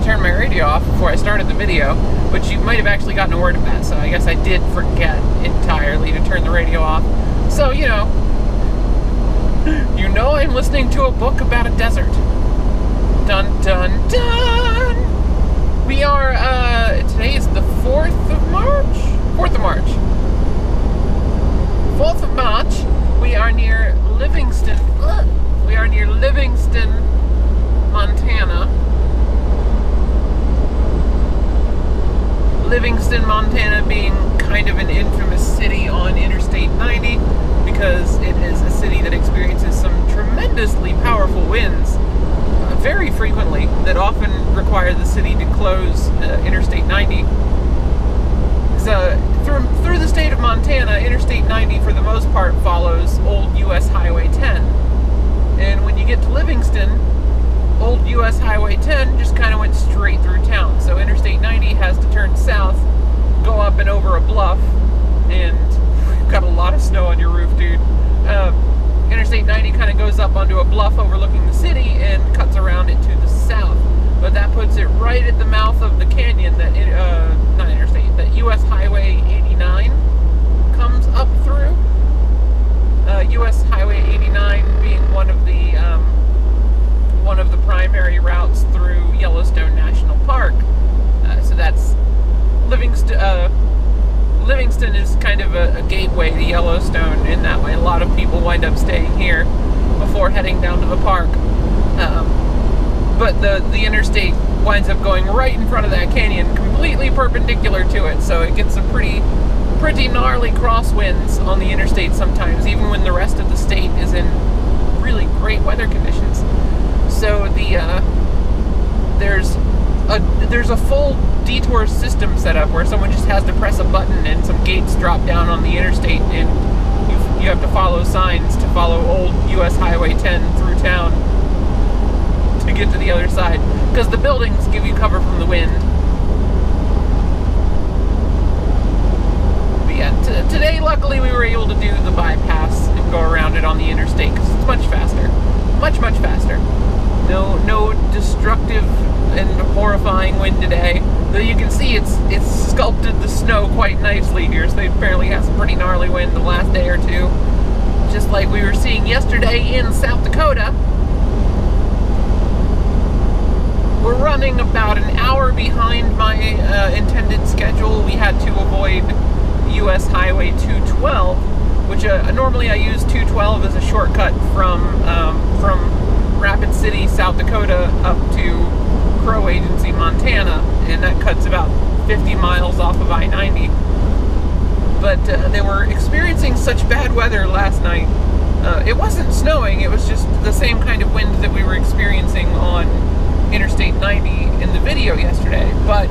to turn my radio off before I started the video, but you might have actually gotten a word of that, so I guess I did forget entirely to turn the radio off. So, you know I'm listening to a book about a desert. Dun dun dun! We are, today is the 4th of March? 4th of March. 4th of March, we are near Livingston. We are near Livingston, Montana. Livingston, Montana being kind of an infamous city on Interstate 90 because it is a city that experiences some tremendously powerful winds very frequently that often require the city to close Interstate 90. So through the state of Montana, Interstate 90 for the most part follows old US Highway 10. And when you get to Livingston, old US Highway 10 just kind of went straight through town. So Interstate 90 has to turn south, go up and over a bluff, and you've got a lot of snow on your roof, dude. Interstate 90 kind of goes up onto a bluff overlooking the city and cuts around it to the south. But that puts it right at the mouth of the canyon that, not Interstate, that US Highway 89 comes up through. US Highway 89 being one of the primary routes through Yellowstone National Park. So that's Livingston. Livingston is kind of a gateway to Yellowstone in that way. A lot of people wind up staying here before heading down to the park. But the interstate winds up going right in front of that canyon, completely perpendicular to it. So it gets some pretty gnarly crosswinds on the interstate sometimes, even when the rest of the state is in really great weather conditions. So there's a full detour system set up where someone just has to press a button and some gates drop down on the interstate, and you have to follow signs to follow old US Highway 10 through town to get to the other side, because the buildings give you cover from the wind. But yeah, today luckily we were able to do the bypass and go around it on the interstate because it's much faster. Much faster. No destructive and horrifying wind today. Though you can see it's sculpted the snow quite nicely here, so they apparently had some pretty gnarly wind the last day or two. Just like we were seeing yesterday in South Dakota. We're running about an hour behind my intended schedule. We had to avoid US Highway 212, which normally I use 212 as a shortcut from Rapid City, South Dakota up to Crow Agency, Montana, and that cuts about 50 miles off of I-90. But they were experiencing such bad weather last night. It wasn't snowing, it was just the same kind of wind that we were experiencing on Interstate 90 in the video yesterday, but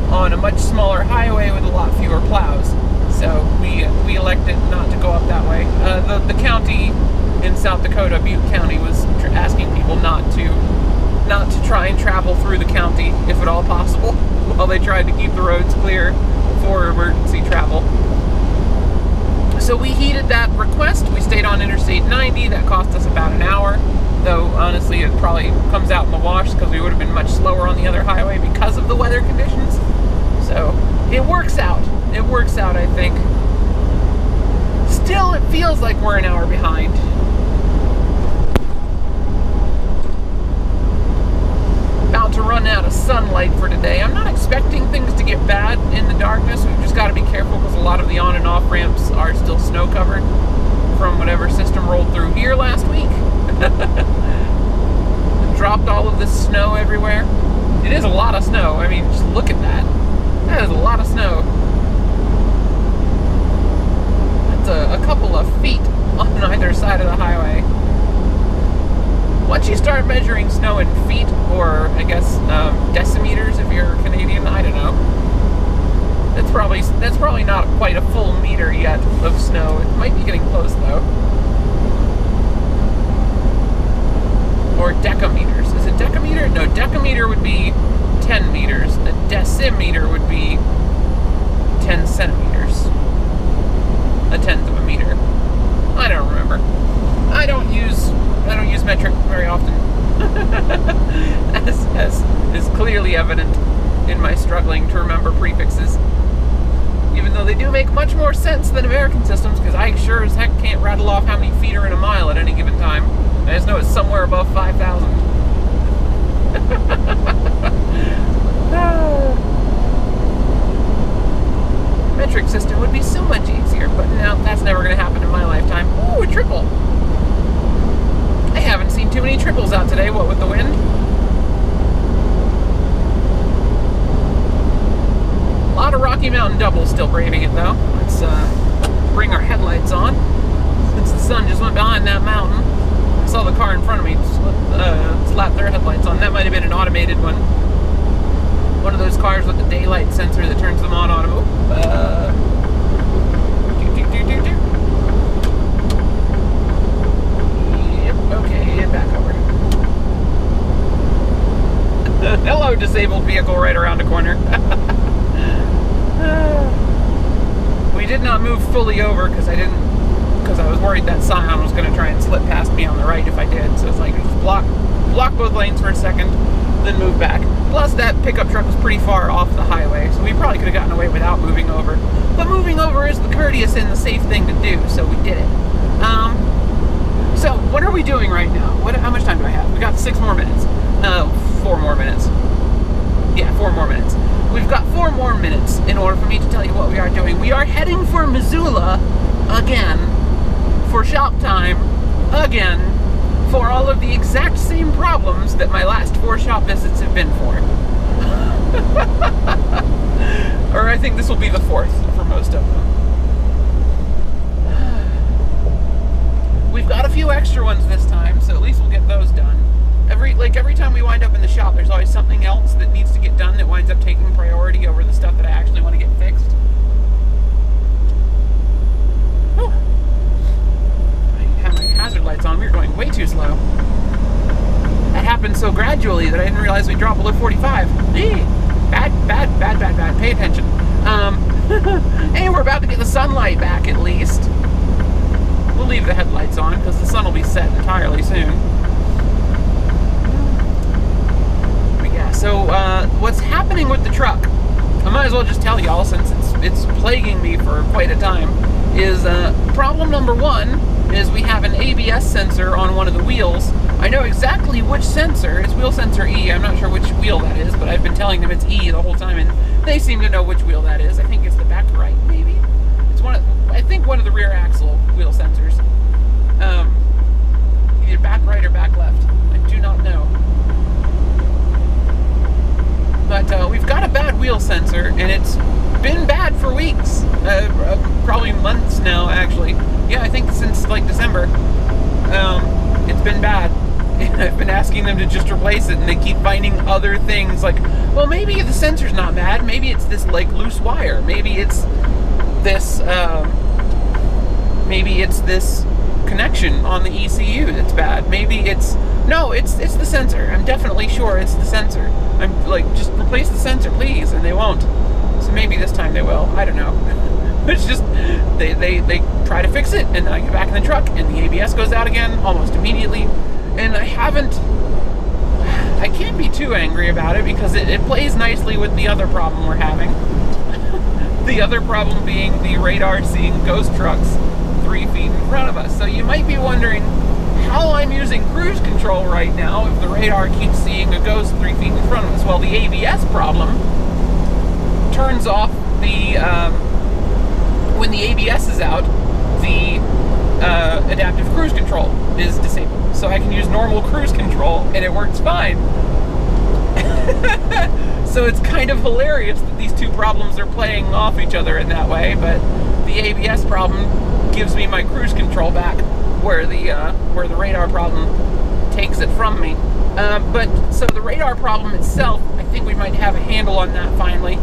on a much smaller highway with a lot fewer plows. So we elected not to go up that way. The county in South Dakota, Butte County, was asking people not to try and travel through the county, if at all possible, while they tried to keep the roads clear for emergency travel. So we heeded that request. We stayed on Interstate 90. That cost us about an hour, though honestly it probably comes out in the wash because we would have been much slower on the other highway because of the weather conditions. So it works out. It works out, I think. Still, it feels like we're an hour behind. About to run out of sunlight for today. I'm not expecting things to get bad in the darkness. We've just got to be careful because a lot of the on and off ramps are still snow covered from whatever system rolled through here last week. Dropped all of this snow everywhere. It is a lot of snow. I mean, just look at that. That is a lot of snow. That's a couple of feet on either side of the highway. Once you start measuring snow in feet, or I guess decimeters if you're Canadian, I don't know. That's probably not quite a full meter yet of snow. It might be getting close though. Or decameters. Is it decameter? No, decameter would be 10 meters. A decimeter would be 10 centimeters. A tenth of a meter. I don't remember. I don't use metric very often. as is clearly evident in my struggling to remember prefixes. Even though they do make much more sense than American systems, because I sure as heck can't rattle off how many feet are in a mile at any given time. I just know it's somewhere above 5,000. Metric system would be so much easier, but no, that's never going to happen in my lifetime. Ooh, a triple! I haven't seen too many triples out today, what with the wind. A lot of Rocky Mountain doubles still braving it though. Let's bring our headlights on. Since the sun just went behind that mountain, I saw the car in front of me slap their headlights on. That might have been an automated one. One of those cars with the daylight sensor that turns them on auto. Yep, okay, back over. Hello, disabled vehicle right around the corner. We did not move fully over because I was worried that Scion was going to try and slip past me on the right if I did. So it's like just block both lanes for a second, then move back. Plus that pickup truck was pretty far off the highway, so we probably could have gotten away without moving over. But moving over is the courteous and the safe thing to do, so we did it. So what are we doing right now? How much time do I have? We got 6 more minutes. 4 more minutes. Yeah, 4 more minutes. We've got 4 more minutes in order for me to tell you what we are doing. We are heading for Missoula again, for shop time again, for all of the exact same problems that my last 4 shop visits have been for. Or I think this will be the 4th for most of them. We've got a few extra ones this time, so at least we'll get those done. Every time we wind up in the shop, there's always something else that needs to get done that winds up taking priority over the stuff that I actually want to get fixed. Whew. I have my hazard lights on. We were going way too slow. That happened so gradually that I didn't realize we dropped below 45. Bad. Pay attention. Hey, we're about to get the sunlight back at least. We'll leave the headlights on because the sun will be set entirely soon. So, what's happening with the truck, I might as well just tell y'all since it's plaguing me for quite a time, is problem number 1 is we have an ABS sensor on one of the wheels. I know exactly which sensor. It's wheel sensor E. I'm not sure which wheel that is, but I've been telling them it's E the whole time, and they seem to know which wheel that is. I think it's the back right, maybe? It's I think one of the rear axle wheel sensors. Either back right or back left. I do not know. But we've got a bad wheel sensor, and it's been bad for weeks. Probably months now, actually. Yeah, I think since, like, December. It's been bad. I've been asking them to just replace it, and they keep finding other things, like, well, maybe the sensor's not bad. Maybe it's this, like, loose wire. Maybe it's this, connection on the ECU that's bad. Maybe it's... No, it's the sensor. I'm definitely sure it's the sensor. I'm like, just replace the sensor, please, and they won't. So maybe this time they will. I don't know. It's just, they try to fix it, and then I get back in the truck, and the ABS goes out again almost immediately. And I can't be too angry about it, because it plays nicely with the other problem we're having. The other problem being the radar seeing ghost trucks 3 feet in front of us. So you might be wondering how I'm using cruise control right now if the radar keeps seeing a ghost 3 feet in front of us. Well, the ABS problem turns off the, when the ABS is out, the adaptive cruise control is disabled. So I can use normal cruise control and it works fine. So it's kind of hilarious that these two problems are playing off each other in that way, but the ABS problem gives me my cruise control back, where the radar problem takes it from me. So the radar problem itself, I think we might have a handle on that finally.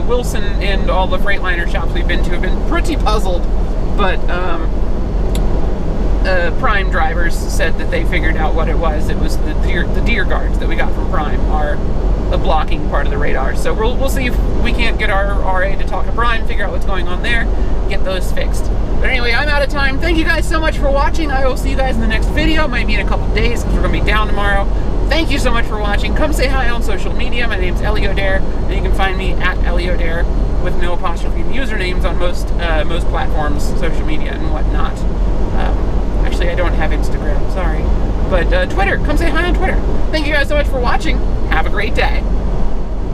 Wilson and all the Freightliner shops we've been to have been pretty puzzled, but Prime drivers said that they figured out what it was. It was the deer guards that we got from Prime are a blocking part of the radar. So we'll see if we can't get our RA to talk to Prime, figure out what's going on there, get those fixed. But anyway, I'm out of time. Thank you guys so much for watching. I will see you guys in the next video. Maybe in a couple days because we're going to be down tomorrow. Thank you so much for watching. Come say hi on social media. My name's Eliodare, and you can find me at Eliodare with no apostrophe usernames on most platforms, social media and whatnot. Actually, I don't have Instagram, sorry. But Twitter, come say hi on Twitter. Thank you guys so much for watching. Have a great day.